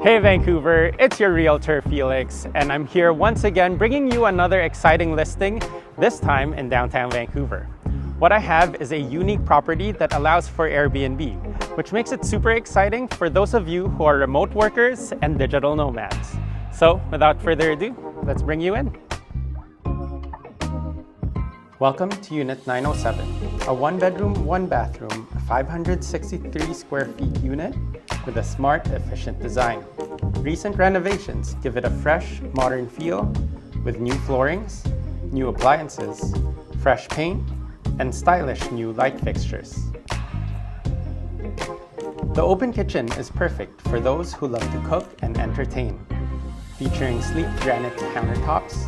Hey Vancouver, it's your realtor Felix, and I'm here once again bringing you another exciting listing, this time in downtown Vancouver. What I have is a unique property that allows for Airbnb, which makes it super exciting for those of you who are remote workers and digital nomads. So without further ado, let's bring you in. Welcome to Unit 907, a one-bedroom, one-bathroom, 563 square feet unit with a smart, efficient design. Recent renovations give it a fresh, modern feel with new floorings, new appliances, fresh paint, and stylish new light fixtures. The open kitchen is perfect for those who love to cook and entertain, featuring sleek granite countertops,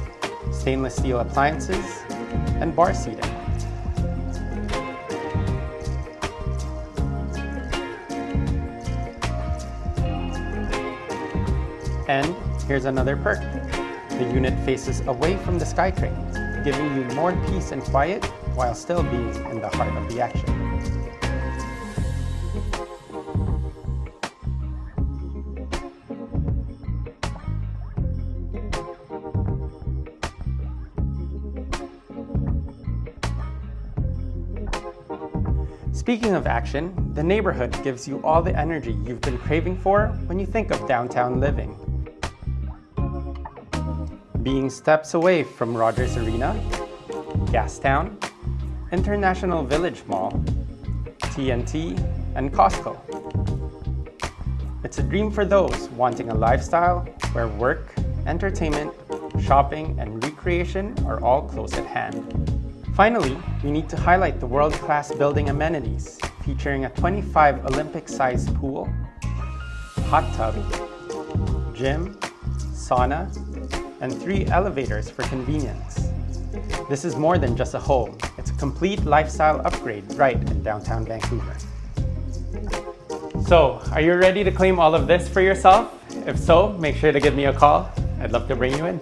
stainless steel appliances, and bar seating. And here's another perk. The unit faces away from the SkyTrain, giving you more peace and quiet while still being in the heart of the action. Speaking of action, the neighborhood gives you all the energy you've been craving for when you think of downtown living. Being steps away from Rogers Arena, Gastown, International Village Mall, TNT, and Costco. It's a dream for those wanting a lifestyle where work, entertainment, shopping, and recreation are all close at hand. Finally, we need to highlight the world-class building amenities, featuring a 25 Olympic-sized pool, hot tub, gym, sauna, and 3 elevators for convenience. This is more than just a home. It's a complete lifestyle upgrade right in downtown Vancouver. So, are you ready to claim all of this for yourself? If so, make sure to give me a call. I'd love to bring you in.